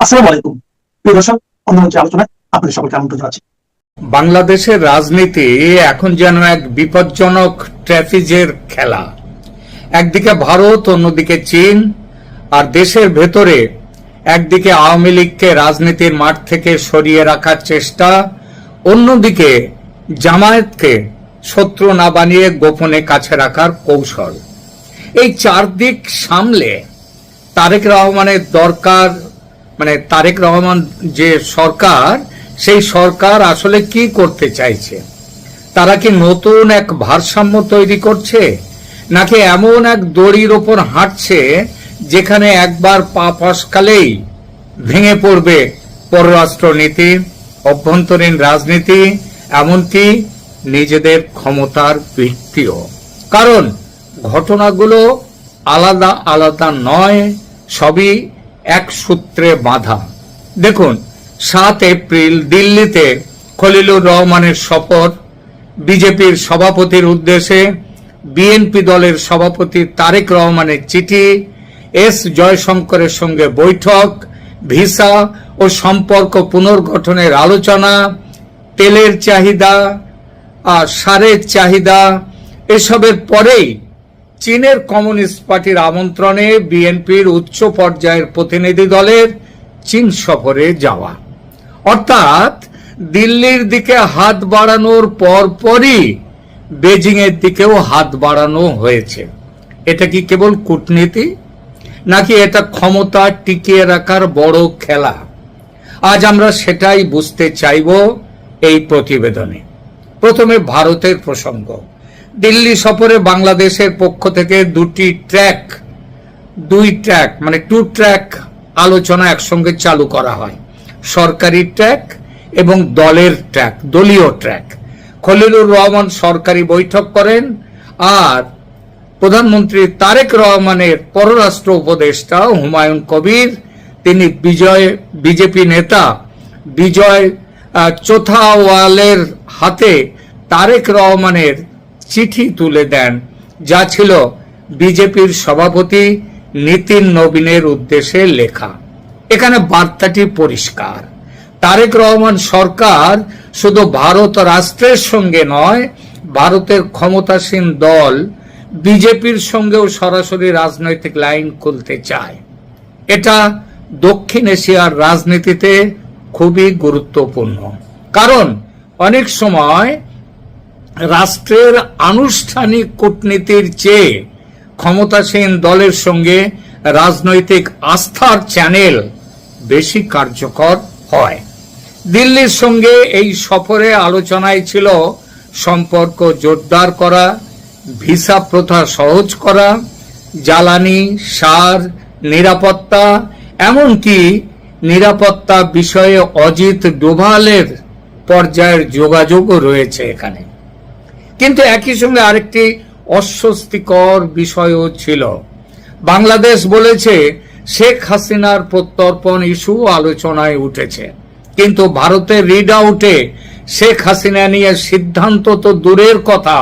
আসসালামু আলাইকুম প্রিয় দর্শক, অন্যমঞ্চে আলোচনায় আপনাদের সকলকে আমন্ত্রণ জানাচ্ছি। বাংলাদেশের রাজনীতি এখন যেন এক বিপজ্জনক ট্র্যাপিজের খেলা। একদিকে ভারত, অন্যদিকে চীন, আর দেশের ভেতরে একদিকে আওয়ামী লীগকে রাজনীতির মাঠ থেকে সরিয়ে রাখার চেষ্টা, অন্যদিকে জামায়াতকে শত্রু না বানিয়ে গোপনে কাছে রাখার কৌশল। এই চারদিক সামলে তারেক রহমানের দরকার, মানে তারেক রহমান যে সরকার, সেই সরকার আসলে কি করতে চাইছে? তারা কি নতুন এক ভারসাম্য তৈরি করছে, নাকি এমন এক দড়ির ওপর হাঁটছে যেখানে একবার পা ফসকালেই ভেঙে পড়বে পররাষ্ট্রনীতি, অভ্যন্তরীণ রাজনীতি, এমনকি নিজেদের ক্ষমতার ভিত্তিও? কারণ ঘটনাগুলো আলাদা আলাদা নয়, সবই এক সূত্রে বাঁধা। দেখুন, 7 এপ্রিল দিল্লিতে খলিলুর রহমানের শপথ, বিজেপির সভাপতির উদ্দেশ্যে বিএনপি দলের সভাপতি তারেক রহমানের চিঠি, এস জয়শঙ্করের সঙ্গে বৈঠক, ভিসা ও সম্পর্ক পুনর্গঠনের আলোচনা, তেলের চাহিদা আর সারের চাহিদা, এসবের পরেই চীনের কমিউনিস্ট পার্টির আমন্ত্রণে বিএনপির উচ্চ পর্যায়ের প্রতিনিধি দলের চীন সফরে যাওয়া। অর্থাৎ দিল্লির দিকে হাত বাড়ানোর পরপরই বেজিং এর দিকেও হাত বাড়ানো হয়েছে। এটা কি কেবল কূটনীতি, নাকি এটা ক্ষমতা টিকিয়ে রাখার বড় খেলা? আজ আমরা সেটাই বুঝতে চাইব এই প্রতিবেদনে। প্রথমে ভারতের প্রসঙ্গ। দিল্লি সফরে বাংলাদেশের পক্ষ থেকে টু ট্র্যাক আলোচনা একসঙ্গে চালু করা হয়। সরকারি ট্র্যাক এবং দলীয় ট্র্যাক। খলিলুর রহমান সরকারি বৈঠক করেন, আর প্রধানমন্ত্রী তারেক রহমানের পররাষ্ট্র উপদেষ্টা হুমায়ুন কবির, তিনি বিজেপি নেতা বিজয় চোথাওয়ালের হাতে তারেক রহমানের চিঠি তুলে দেন, যা ছিল বিজেপির সভাপতি নীতিন নবীনের উদ্দেশ্যে লেখা। এখানে বার্তাটি পরিষ্কার। তারেক রহমান সরকার শুধু ভারত রাষ্ট্রের সঙ্গে নয়, ভারতের ক্ষমতাসীন দল বিজেপির সঙ্গেও সরাসরি রাজনৈতিক লাইন খুলতে চায়। এটা দক্ষিণ এশিয়ার রাজনীতিতে খুবই গুরুত্বপূর্ণ, কারণ অনেক সময় রাষ্ট্রের আনুষ্ঠানিক কূটনীতির চেয়ে ক্ষমতাসীন দলের সঙ্গে রাজনৈতিক আস্থার চ্যানেল বেশি কার্যকর হয়। দিল্লির সঙ্গে এই সফরে আলোচনায় ছিল সম্পর্ক জোরদার করা, ভিসা প্রথা সহজ করা, জ্বালানি, সার, নিরাপত্তা, এমনকি নিরাপত্তা বিষয়ে অজিত ডোভালের পর্যায়ের যোগাযোগও রয়েছে এখানে। কিন্তু একই সঙ্গে আরেকটি অস্বস্তিকর বিষয়ও ছিল। বাংলাদেশ বলেছে শেখ হাসিনার প্রত্যর্পণ ইস্যু আলোচনায় উঠেছে, কিন্তু ভারতের রিড আউটে শেখ হাসিনা নিয়ে সিদ্ধান্ত তো দূরের কথা,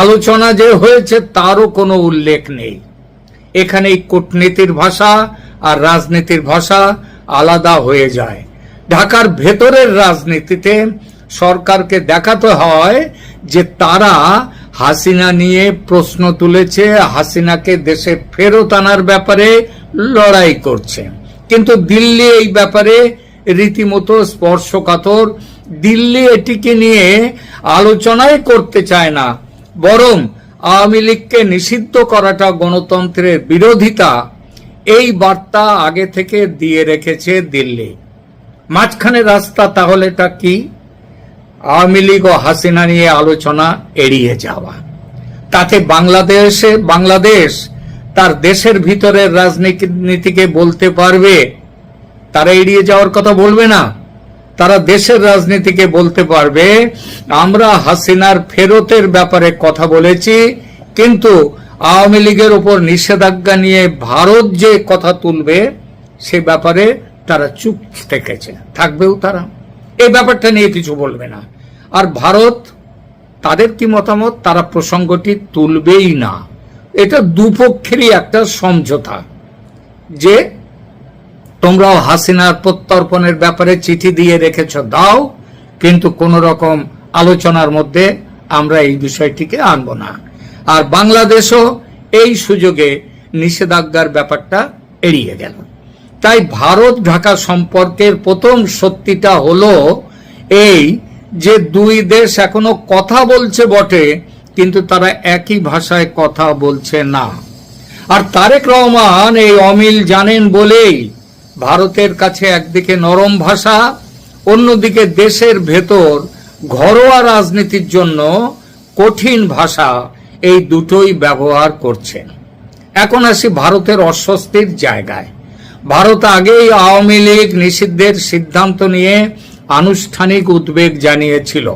আলোচনা যে হয়েছে তারও কোনো উল্লেখ নেই। এখানে কূটনীতির ভাষা আর রাজনীতির ভাষা আলাদা হয়ে যায়। ঢাকার ভেতরের রাজনীতিতে সরকারকে দেখাতে হয় যে তারা হাসিনা নিয়ে প্রশ্ন তুলেছে, হাসিনাকে দেশে ফেরত আনার ব্যাপারে লড়াই করছে, কিন্তু দিল্লি এই ব্যাপারে রীতিমতো স্পর্শকাতর। দিল্লি এটিকে নিয়ে আলোচনাই করতে চায় না, বরং আওয়ামী লীগকে নিষিদ্ধ করাটা গণতন্ত্রের বিরোধিতা, এই বার্তা আগে থেকে দিয়ে রেখেছে দিল্লি। মাঝখানে রাস্তা তাহলেটা কি? আওয়ামী লীগ ও হাসিনা নিয়ে আলোচনা এড়িয়ে যাওয়া। তাতে বাংলাদেশ তার দেশের ভিতরের রাজনীতিকে বলতে পারবে, তারা এড়িয়ে যাওয়ার কথা বলবে না। তারা দেশের রাজনীতিকে বলতে পারবে, আমরা হাসিনার ফেরতের ব্যাপারে কথা বলেছি, কিন্তু আওয়ামী লীগের উপর নিষেধাজ্ঞা নিয়ে ভারত যে কথা তুলবে সে ব্যাপারে তারা চুপ থেকেছে, থাকবেও তারা এই ব্যাপারটা নিয়ে কিছু বলবে না। আর ভারত, তাদের কি মতামত, তারা প্রসঙ্গটি তুলবেই না। এটা দুপক্ষেরই একটা সমঝোতা যে তোমরাও হাসিনার প্রত্যর্পণের ব্যাপারে চিঠি দিয়ে রেখেছ, দাও, কিন্তু কোন রকম আলোচনার মধ্যে আমরা এই বিষয়টিকে আনব না। আর বাংলাদেশও এই সুযোগে নিষেধাজ্ঞার ব্যাপারটা এড়িয়ে গেল। তাই ভারত ঢাকা সম্পর্কের প্রথম সত্যিটা হলো এই যে দুই দেশ এখনো কথা বলছে বটে, কিন্তু তারা একই ভাষায় কথা বলছে না। আর তারেক রহমান এই অমিল জানেন বলেই ভারতের কাছে একদিকে নরম ভাষা, অন্যদিকে দেশের ভেতর ঘরোয়া রাজনীতির জন্য কঠিন ভাষা, এই দুটোই ব্যবহার করছেন। এখন আসি ভারতের অস্বস্তির জায়গায়। ভারত আগেই আওয়ামী লীগ নিষিদ্ধের সিদ্ধান্ত নিয়ে আনুষ্ঠানিক উদ্বেগ জানিয়েছিল।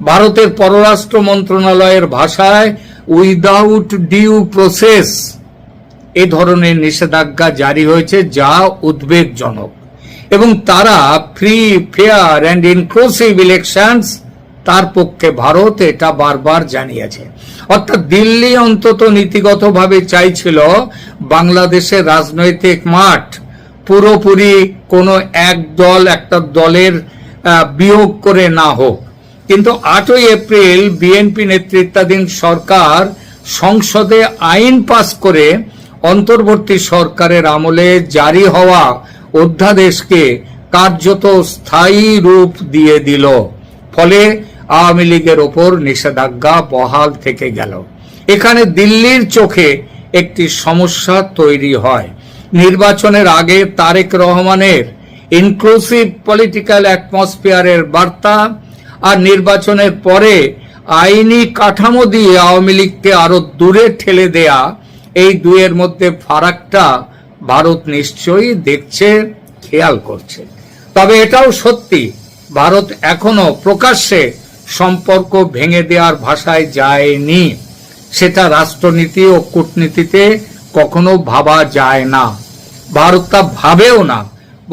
ভারতের পররাষ্ট্র মন্ত্রণালয়ের ভাষায় উইদাউট ডিউ প্রসেস এ ধরনের নিষেধাজ্ঞা জারি হয়েছে, যা উদ্বেগজনক। এবং তারা free, fair and inclusive elections, তার পক্ষে ভারত এটা বারবার জানিয়েছে। অর্থাৎ দিল্লি অন্তত নীতিগতভাবে চাইছিল বাংলাদেশের রাজনৈতিক মাঠ পুরোপুরি কোনো এক দল একটা দলের বিয়োগ করে না হোক। কিন্তু 8ই এপ্রিল বিএনপি নেতৃত্বাধীন সরকার সংসদে আইন পাস করে অন্তর্বর্তী সরকারের আমলে জারি হওয়া অধ্যাদেশকে কার্যত স্থায়ী রূপ দিয়ে দিল। ফলে আওয়ামী লীগের ওপর নিষেধাজ্ঞা বহাল থেকে গেল। এখানে দিল্লির চোখে একটি সমস্যা তৈরি হয়। নির্বাচনের আগে তারেক রহমানের ইনক্লুসিভ পলিটিক্যাল অ্যাটমসফিয়ারের বার্তা আর নির্বাচনের পরে আইনি কাঠামো দিয়ে আওয়ামী লীগকে আরো দূরে ঠেলে দেয়া, এই দুয়ের মধ্যে ফারাকটা ভারত নিশ্চয়ই দেখছে, খেয়াল করছে। তবে এটাও সত্যি, ভারত এখনো প্রকাশ্যে সম্পর্ক ভেঙে দেওয়ার ভাষায় যায়নি। সেটা রাষ্ট্রনীতি ও কূটনীতিতে কখনো ভাবা যায় না। ভারত তা ভাবেও না,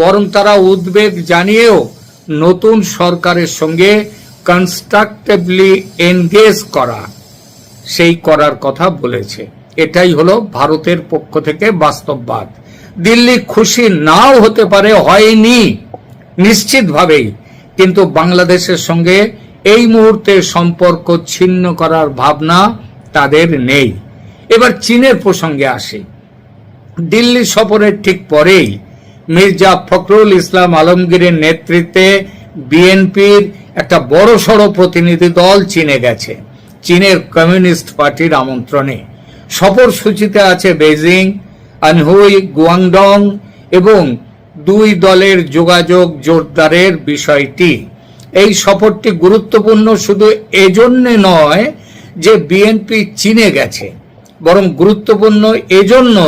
বরং তারা উদ্বেগ জানিয়েও নতুন সরকারের সঙ্গে কনস্ট্রাকটিভলি এনগেজ করার কথা বলেছে। এটাই হলো ভারতের পক্ষ থেকে বাস্তববাদ। দিল্লি খুশি নাও হতে পারে, হয়নি নিশ্চিতভাবেই, কিন্তু বাংলাদেশের সঙ্গে এই মুহূর্তে সম্পর্ক ছিন্ন করার ভাবনা তাদের নেই। এবার চীনের প্রসঙ্গে আসি। দিল্লি সফরের ঠিক পরেই মির্জা ফখরুল ইসলাম আলমগীরের নেতৃত্বে বিএনপির একটা বড়সড় প্রতিনিধি দল চীনে গেছে, চীনের কমিউনিস্ট পার্টির আমন্ত্রণে। সফর সূচিতে আছে বেজিং, আনহুই, গুয়াংডং এবং দুই দলের যোগাযোগ জোরদারের বিষয়টি। এই সফরটি গুরুত্বপূর্ণ শুধু এজন্য নয় যে বিএনপি চীনে গেছে, বরং গুরুত্বপূর্ণ এজন্য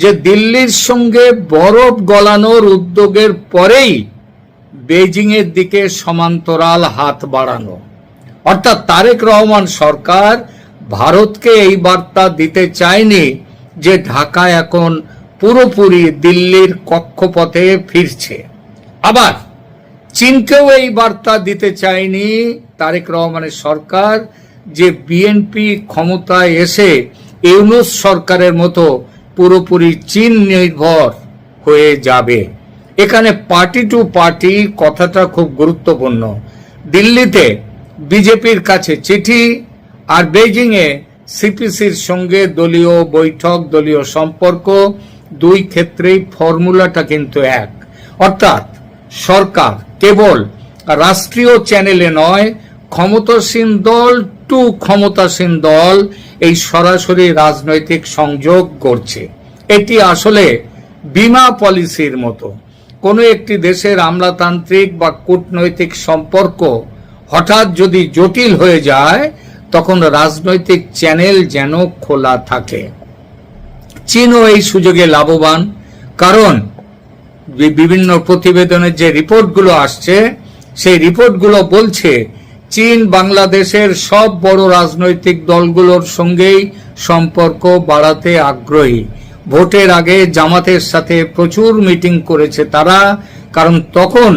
যে দিল্লির সঙ্গে বরফ গলানোর উদ্যোগের পরেই বেজিং এর দিকে সমান্তরাল হাত বাড়ানো। অর্থাৎ তারেক রহমান সরকার ভারতকে এই বার্তা দিতে চায়নি যে ঢাকা এখন পুরোপুরি দিল্লির কক্ষপথে ফিরছে। আবার চীনকেও এই বার্তা দিতে চায়নি তারেক রহমানের সরকার যে বিএনপি ক্ষমতায় এসে ইউনূস সরকারের মতো পুরোপুরি চীন নির্ভর হয়ে যাবে। এখানে পার্টি টু পার্টি কথাটা খুব গুরুত্বপূর্ণ। দিল্লিতে বিজেপির কাছে চিঠি আর বেজিং এ সিপিসির সঙ্গে দলীয় বৈঠক, দলীয় সম্পর্ক, দুই ক্ষেত্রেই ফর্মুলাটা কিন্তু এক। অর্থাৎ সরকার কেবল রাষ্ট্রীয় চ্যানেলে নয়, ক্ষমতাসীন দল টু ক্ষমতাসীন দল এই সরাসরি রাজনৈতিক সংযোগ করছে। এটি আসলে বীমা পলিসির মতো। কোনো একটি দেশের আমলাতান্ত্রিক বা কূটনৈতিক সম্পর্ক হঠাৎ যদি জটিল হয়ে যায়, তখন রাজনৈতিক চ্যানেল যেন খোলা থাকে। চীনও এই সুযোগে লাভবান, কারণ বিভিন্ন প্রতিবেদনের যে রিপোর্টগুলো আসছে, সেই রিপোর্টগুলো বলছে চীন বাংলাদেশের সব বড় রাজনৈতিক দলগুলোর সঙ্গেই সম্পর্ক বাড়াতে আগ্রহী। ভোটের আগে জামাতের সাথে প্রচুর মিটিং করেছে তারা, কারণ তখন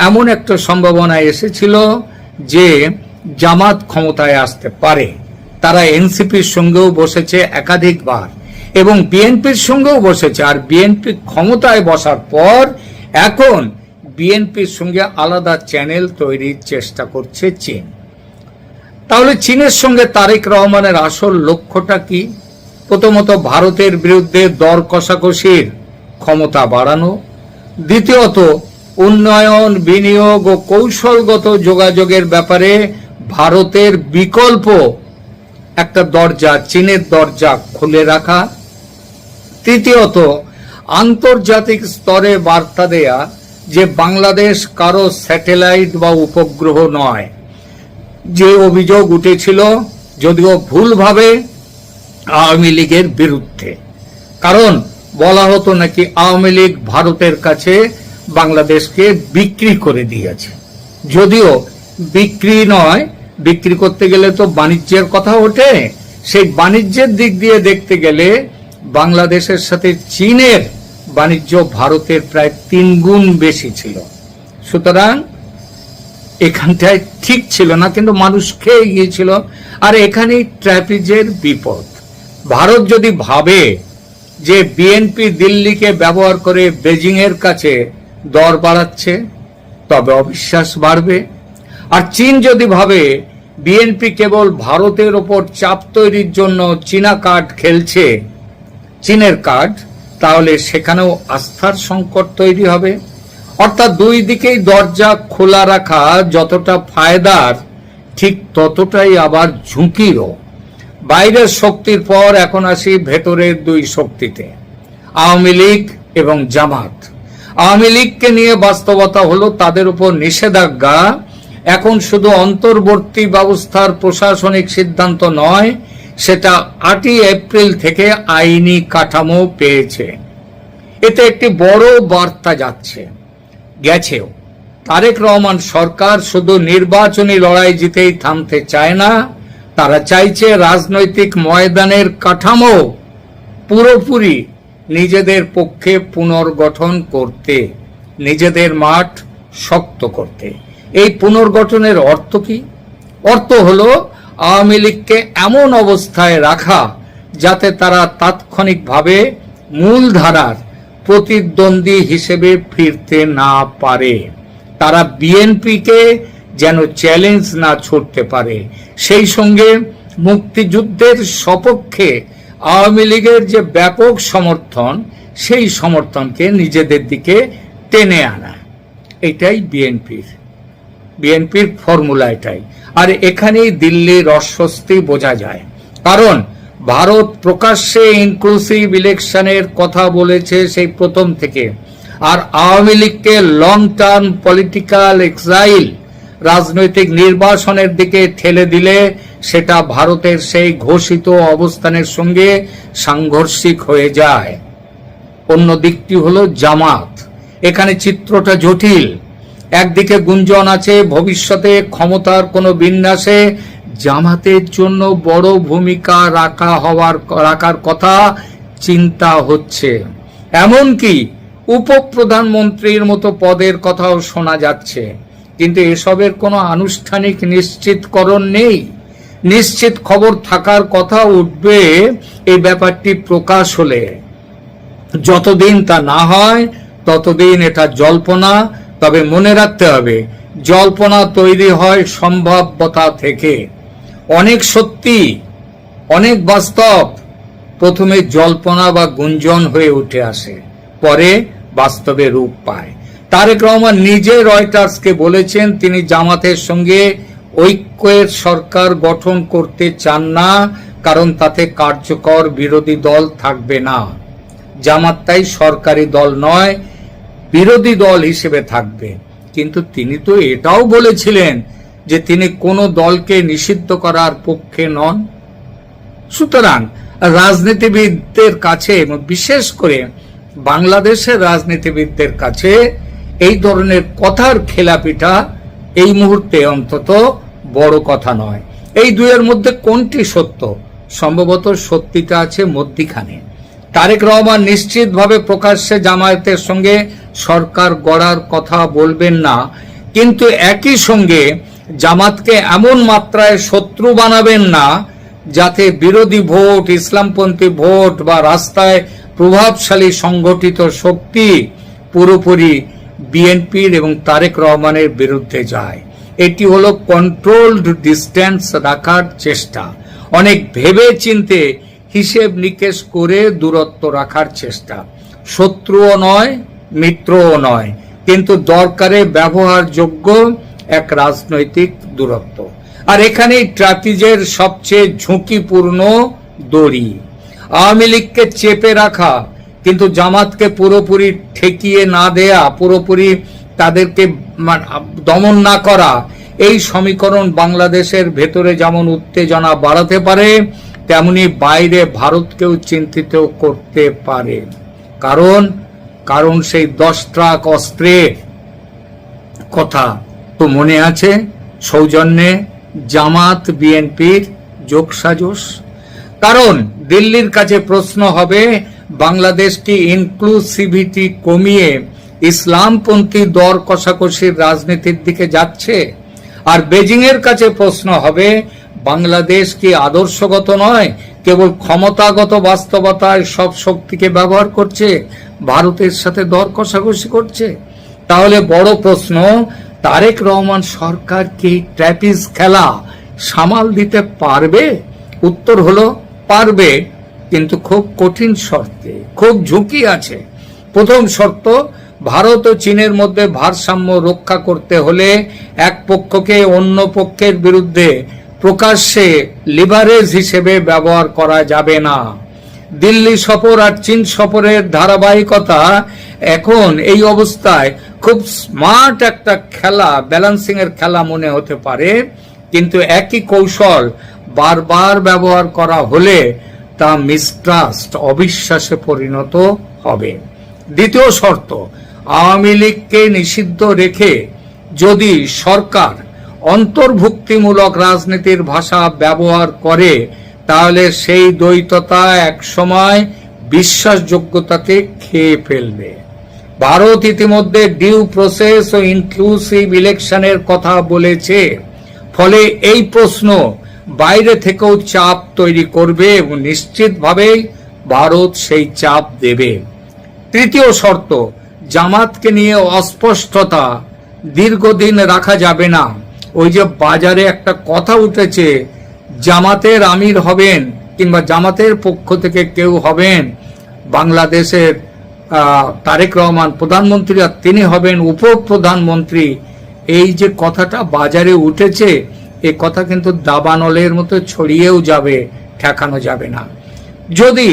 এমন একটা সম্ভাবনা এসেছিল যে জামাত ক্ষমতায় আসতে পারে। তারা এনসিপির সঙ্গেও বসেছে একাধিকবার। এবং বিএনপির সঙ্গেও বসেছে। আর বিএনপি ক্ষমতায় বসার পর এখন বিএনপির সঙ্গে আলাদা চ্যানেল তৈরির চেষ্টা করছে চীন। তাহলে চীনের সঙ্গে তারেক রহমানের আসল লক্ষ্যটা কি? প্রথমত ভারতের বিরুদ্ধে দর কষাকষির ক্ষমতা বাড়ানো, দ্বিতীয়ত উন্নয়ন, বিনিয়োগ ও কৌশলগত যোগাযোগের ব্যাপারে ভারতের বিকল্প একটা দরজা, চীনের দরজা খুলে রাখা, তৃতীয়ত আন্তর্জাতিক স্তরে বার্তা দেয়া যে বাংলাদেশ কারো স্যাটেলাইট বা উপগ্রহ নয়। যে অভিযোগ উঠেছিল যদিও ভুলভাবে আওয়ামী লীগের বিরুদ্ধে, কারণ বলা হতো নাকি আওয়ামী লীগ ভারতের কাছে বাংলাদেশকে বিক্রি করে দিয়েছে। যদিও বিক্রি নয়, বিক্রি করতে গেলে তো বাণিজ্যের কথা ওঠে। সেই বাণিজ্যের দিক দিয়ে দেখতে গেলে বাংলাদেশের সাথে চীনের বাণিজ্য ভারতের প্রায় 3 গুণ বেশি ছিল। সুতরাং এখানটায় ঠিক ছিল না, কিন্তু মানুষ খেয়ে গিয়েছিল। আর এখানেই ট্র্যাপিজের বিপদ। ভারত যদি ভাবে যে বিএনপি দিল্লিকে ব্যবহার করে বেজিং এর কাছে দর বাড়াচ্ছে, তবে অবিশ্বাস বাড়বে। আর চীন যদি ভাবে বিএনপি কেবল ভারতের ওপর চাপ তৈরির জন্য চীনা কার্ড খেলছে, চীনের কার্ড, তাহলে সেখানেও আস্থার সংকট তৈরি হবে। অর্থাৎ দুই দিকেই দরজা খোলা রাখা যতটা ফায়দার, ঠিক ততটাই আবার ঝুঁকিরও। বাইরের শক্তির পর এখন আসি ভেতরের দুই শক্তিতে, আওয়ামী লীগ এবং জামাত। আওয়ামী লীগকে নিয়ে বাস্তবতা হলো তাদের উপর নিষেধাজ্ঞা এখন শুধু অন্তর্বর্তী ব্যবস্থার প্রশাসনিক সিদ্ধান্ত নয়, সেটা 8ই এপ্রিল থেকে আইনি কাঠামো পেয়েছে। এতে একটি বড় বার্তা গেছেও। তারেক রহমান সরকার শুধু নির্বাচনী লড়াই জিতেই থামতে চায় না, তারা চাইছে রাজনৈতিক ময়দানের কাঠামো পুরোপুরি নিজেদের পক্ষে পুনর্গঠন করতে, নিজেদের মাঠ শক্ত করতে। এই পুনর্গঠনের অর্থ কি? অর্থ হলো আওয়ামী লীগকে এমন অবস্থায় রাখা যাতে তারা তাৎক্ষণিকভাবে মূলধারার প্রতিদ্বন্দ্বী হিসেবে ফিরতে না পারে। তারা বিএনপিকে যেন চ্যালেঞ্জ না ছুড়তে পারে। সেই সঙ্গে মুক্তিযুদ্ধের সপক্ষে আওয়ামী লীগের যে ব্যাপক সমর্থন, সেই সমর্থনকে নিজেদের দিকে টেনে আনা, এটাই বিএনপির ফর্মুলা এটাই। আর এখানেই দিল্লির অস্বস্তি বোঝা যায়, কারণ ভারত প্রকাশ্যে ইনক্লুসিভ ইলেকশনের কথা বলেছে সেই প্রথম থেকে। আর আওয়ামী লীগকে লং টার্ম পলিটিক্যাল এক্সাইল, রাজনৈতিক নির্বাসনের দিকে ঠেলে দিলে সেটা ভারতের সেই ঘোষিত অবস্থানের সঙ্গে সাংঘর্ষিক হয়ে যায়। অন্য দিকটি হলো জামাত। এখানে চিত্রটা জটিল। একদিকে গুঞ্জন আছে ভবিষ্যতে ক্ষমতার কোনো বিন্যাসে জামাতের জন্য বড় ভূমিকা রাখার কথা চিন্তা হচ্ছে, এমনকি উপপ্রধানমন্ত্রীর মতো পদের কথাও শোনা যাচ্ছে। কিন্তু এসবের কোনো আনুষ্ঠানিক নিশ্চিতকরণ নেই। নিশ্চিত খবর থাকার কথা উঠবে এই ব্যাপারটি প্রকাশ হলে। যতদিন তা না হয় ততদিন এটা জল্পনা। তবে মনে রাখতে হবে, জল্পনা তৈরি হয় সম্ভাব্যতা থেকে। অনেক সত্যি, অনেক বাস্তব প্রথমে জল্পনা বা গুঞ্জন হয়ে উঠে আসে, পরে বাস্তবে রূপ পায়। তারেক রহমান নিজে রয়টার্সকে বলেছেন তিনি জামাতের সঙ্গে ঐক্যের সরকার গঠন করতে চান না, কারণ তাতে কার্যকর বিরোধী দল থাকবে না। জামাত তাই সরকারি দল নয়, বিরোধী দল হিসেবে থাকবে। কিন্তু তিনি তো এটাও বলেছিলেন যে তিনি কোনো দলকে নিষিদ্ধ করার পক্ষে নন। সুতরাং রাজনীতিবিদদের কাছে, বিশেষ করে বাংলাদেশের রাজনীতিবিদদের কাছে এই ধরনের কথার খেলাপিটা এই মুহূর্তে অন্তত বড় কথা নয়। এই দুয়ের মধ্যে কোনটি সত্য? সম্ভবত সত্যিটা আছে মধ্যিখানে। তারেক রহমান নিশ্চিতভাবে প্রকাশ্যে জামায়াতের সঙ্গে সরকার গড়ার কথা বলবেন না, কিন্তু একই সঙ্গে জামাতকে এমন মাত্রায় শত্রু বানাবেন না যাতে বিরোধী ভোট, ইসলামপন্থী ভোট বা রাস্তায় প্রভাবশালী সংগঠিত শক্তি পুরোপুরি বিএনপির এবং তারেক রহমানের বিরুদ্ধে যায়। এটি হলো কন্ট্রোলড ডিস্টেন্স রাখার চেষ্টা, অনেক ভেবে চিন্তে হিসেব নিকেশ করে দূরত্ব রাখার চেষ্টা। শত্রুও নয়, মিত্রও নয়, কিন্তু দরকারে ব্যবহারযোগ্য এক রাজনৈতিক দূরত্ব। আর এখানেই ট্রাপিজের সবচেয়ে ঝুঁকিপূর্ণ দড়ি। আওয়ামী লীগকে চেপে রাখা কিন্তু জামাতকে পুরোপুরি ঠেকিয়ে না দেয়া, পুরোপুরি তাদেরকে দমন না করা, এই সমীকরণ বাংলাদেশের ভেতরে যেমন উত্তেজনা বাড়াতে পারে, তেমনি বাইরে ভারতকেও চিন্তিত করতে পারে। কারণ সেই 10 ট্রাক অস্ত্রের কথা তো মনে আছে, সৌজন্যে জামাত বিএনপির যোগসাজশ। কারণ দিল্লির কাছে প্রশ্ন হবে, বাংলাদেশ কি ইনক্লুসিভিটি কমিয়ে ইসলামপন্থী দর কষাকষির রাজনীতির দিকে যাচ্ছে? আর বেজিং এর কাছে প্রশ্ন হবে, বাংলাদেশ কি আদর্শগত নয়, কেবল ক্ষমতাগত বাস্তবতায় সব শক্তিকে ব্যবহার করছে, ভারতের সাথে দর কষাকষি করছে? তাহলে বড় প্রশ্ন, তারেক রহমান সরকার কি ট্র্যাপিজ খেলা সামাল দিতে পারবে? উত্তর হলো পারবে, কিন্তু খুব কঠিন শর্তে, খুব ঝুঁকি আছে। প্রথম শর্ত, ভারত ও চীনের মধ্যে ভারসাম্য রক্ষা করতে হলে এক পক্ষকে অন্য পক্ষের বিরুদ্ধে প্রকাশ্যে লিভারেজ হিসেবে ব্যবহার করা যাবে না। দিল্লি সফর আর চীন সফরের ধারাবাহিকতা এখন এই অবস্থায় খুব স্মার্ট একটা খেলা, ব্যালেন্সিং এর খেলা মনে হতে পারে, কিন্তু একই কৌশল বারবার ব্যবহার করা হলে তা মিসট্রাস্ট, অবিশ্বাসে পরিণত হবে। দ্বিতীয় শর্ত, আওয়ামী লীগকে নিষিদ্ধ রেখে যদি সরকার অন্তর্ভুক্তিমূলক রাজনীতির ভাষা ব্যবহার করে, তাহলে সেই দ্বৈততা একসময় বিশ্বাসযোগ্যতাকে খেয়ে ফেলবে। ভারত ইতিমধ্যে ডিউ প্রসেস ও ইনক্লুসিভ ইলেকশনের কথা বলেছে, ফলে এই প্রশ্ন বাইরে থেকেও চাপ তৈরি করবে এবং নিশ্চিতভাবেই ভারত সেই চাপ দেবে। তৃতীয় শর্ত, জামাতকে নিয়ে অস্পষ্টতা দীর্ঘদিন রাখা যাবে না। ওই যে বাজারে একটা কথা উঠেছে, জামাতের আমির হবেন কিংবা জামাতের পক্ষ থেকে কেউ হবেন বাংলাদেশের তারেক রহমান প্রধানমন্ত্রী, আর তিনি হবেন উপপ্রধানমন্ত্রী। এই যে কথাটা বাজারে উঠেছে, এই কথা কিন্তু দাবানলের মতো ছড়িয়েও যাবে, ঠেকানো যাবে না। যদি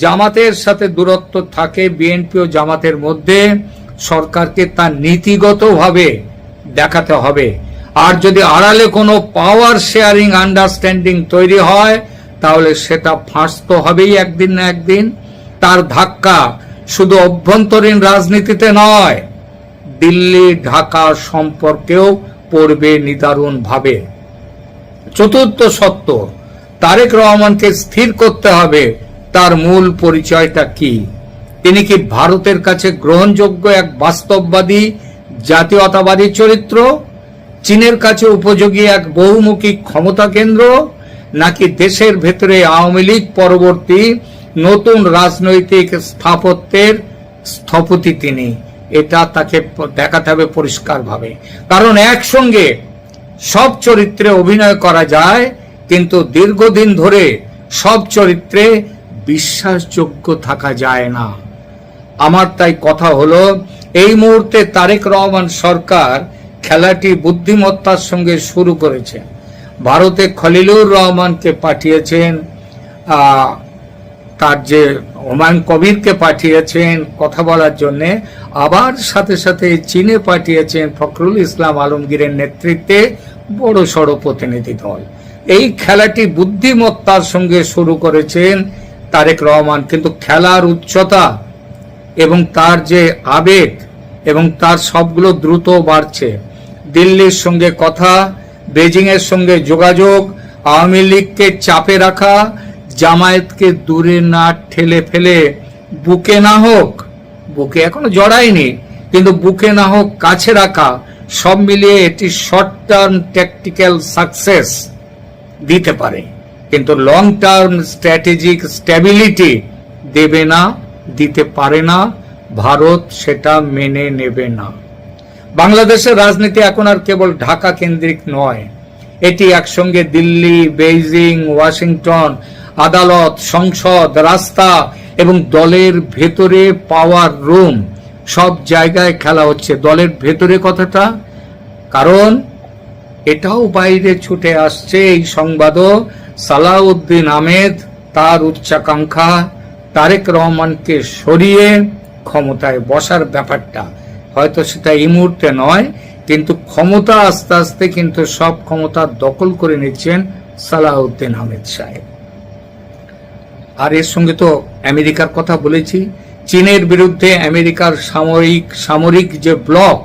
জামাতের সাথে দূরত্ব থাকে বিএনপি ও জামাতের মধ্যে, সরকারকে তা নীতিগতভাবে দেখাতে হবে। আর যদি আড়ালে কোনো পাওয়ার শেয়ারিং আন্ডারস্ট্যান্ডিং তৈরি হয়, তাহলে সেটা ফাঁস তো হবেই একদিন না একদিন। তার ধাক্কা শুধু অভ্যন্তরীণ রাজনীতিতে নয়, দিল্লি ঢাকা সম্পর্কেও পড়বে নিদারুণ ভাবে। চতুর্থ সত্য, তারেক রহমানকে স্থির করতে হবে তার মূল পরিচয়টা কি। তিনি কি ভারতের কাছে গ্রহণযোগ্য এক বাস্তববাদী জাতীয়তাবাদী চরিত্র, চীনের কাছে উপযোগী এক বহুমুখী ক্ষমতা কেন্দ্র, নাকি দেশের ভেতরে আওয়ামী লীগ পরবর্তী নতুন রাজনৈতিক স্থাপত্যের স্থপতি তিনি? এটা তাকে দেখাতে হবে পরিষ্কারভাবে। কারণ একসঙ্গে সব চরিত্রে অভিনয় করা যায়, কিন্তু দীর্ঘদিন ধরে সব চরিত্রে বিশ্বাসযোগ্য থাকা যায় না। আমার তাই কথা হলো, এই মুহূর্তে তারেক রহমান সরকার খেলাটি বুদ্ধিমত্তার সঙ্গে শুরু করেছে। ভারতে খলিলুর রহমানকে পাঠিয়েছেন, তার যে হুমায়ুন কবিরকে পাঠিয়েছেন কথা বলার জন্যে, আবার সাথে সাথে চীনে পাঠিয়েছেন ফখরুল ইসলাম আলমগীরের নেতৃত্বে বড় সড় প্রতিনিধি দল। এই খেলাটি বুদ্ধিমত্তার সঙ্গে শুরু করেছেন তারেক রহমান, কিন্তু খেলার উচ্চতা এবং তার যে আবেগ এবং তার সবগুলো দ্রুত বাড়ছে। দিল্লির সঙ্গে কথা, বেজিং এর সঙ্গে যোগাযোগ, আওয়ামী লীগকে চাপে রাখা, জামায়াতকে দূরে না ঠেলে ফেলে বুকে না হোক, বুকে এখনো জড়ায়নি, কিন্তু বুকে না হোক কাছে রাখা, সব মিলিয়ে এটি শর্ট টার্ম ট্যাকটিক্যাল সাকসেস দিতে পারে। কিন্তু লং টার্ম স্ট্র্যাটেজিক স্ট্যাবিলিটি দেবে না, দিতে পারে না, ভারত সেটা মেনে নেবে না। বাংলাদেশের রাজনীতি এখন আর কেবল ঢাকা কেন্দ্রিক নয়, এটি একসঙ্গে দিল্লি, বেইজিং, ওয়াশিংটন, আদালত, সংসদ, রাস্তা এবং দলের ভেতরে পাওয়ার রুম, সব জায়গায় খেলা হচ্ছে। দলের ভেতরে কথাটা, কারণ এটাও বাইরে ছুটে আসছে এই সংবাদও, সালাউদ্দিন আহমেদ তার উচ্চাকাঙ্ক্ষা তারেক রহমানকে সরিয়ে ক্ষমতায় বসার ব্যাপারটা, হয়তো সেটা এই মুহূর্তে নয়, কিন্তু ক্ষমতা আস্তে আস্তে কিন্তু সব ক্ষমতা দখল করে নিচ্ছেন সালাউদ্দিন আহমেদ সাহেব। আর এর সঙ্গে তো আমেরিকার কথা বলেছি, চীনের বিরুদ্ধে আমেরিকার সামরিক যে ব্লক,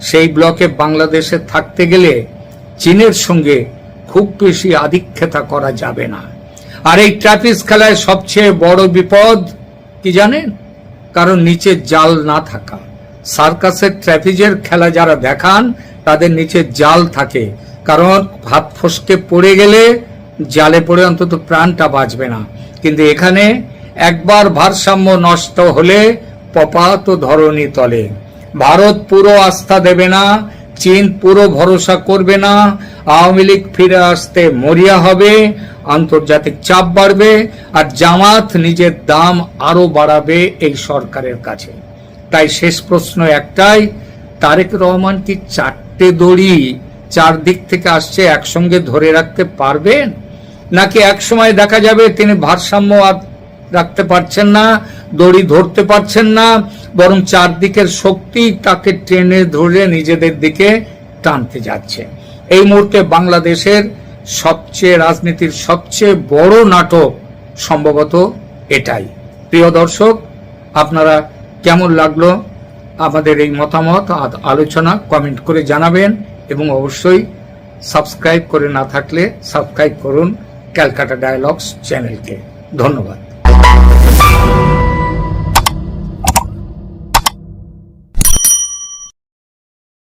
সেই ব্লকে বাংলাদেশে থাকতে গেলে চীনের সঙ্গে খুব বেশি আধিক্যতা করা যাবে না। আর এই ট্র্যাপিস খেলায় সবচেয়ে বড় বিপদ কি জানেন? কারণ নিচে জাল না থাকা। সার্কাসের ট্র্যাপিজের খেলা যারা দেখান তাদের নিচে জাল থাকে, কারণ হাত ফসকে পড়ে গেলে জালে পড়ে অন্তত প্রাণটা বাঁচবে না। কিন্তু এখানে একবার ভারসাম্য নষ্ট হলে পপাত ধরণী তলে। ভারত পুরো আস্থা দেবে না, চীন পুরো ভরসা করবে না, আওয়ামী লীগ ফিরে আসতে মরিয়া হবে, আন্তর্জাতিক চাপ বাড়বে, আর জামাত নিজের দাম আরো বাড়াবে এই সরকারের কাছে। তাই শেষ প্রশ্ন একটাই, তারেক রহমান কি চারটে দড়ি চারদিক থেকে আসছে একসঙ্গে ধরে রাখতে পারবেন, নাকি একসময় দেখা যাবে তিনি ভারসাম্য আর রাখতে পারছেন না, দড়ি ধরতে পারছেন না, বরং চারদিকের শক্তি তাকে টেনে ধরে নিজেদের দিকে টানতে যাচ্ছে। এই মুহূর্তে বাংলাদেশের রাজনীতির সবচেয়ে বড় নাটক সম্ভবত এটাই। প্রিয় দর্শক, আপনারা কেমন লাগলো আমাদের এই মতামত আলোচনা কমেন্ট করে জানাবেন, এবং অবশ্যই সাবস্ক্রাইব করে না থাকলে সাবস্ক্রাইব করুন ক্যালকাটা ডায়ালগস চ্যানেলকে। ধন্যবাদ।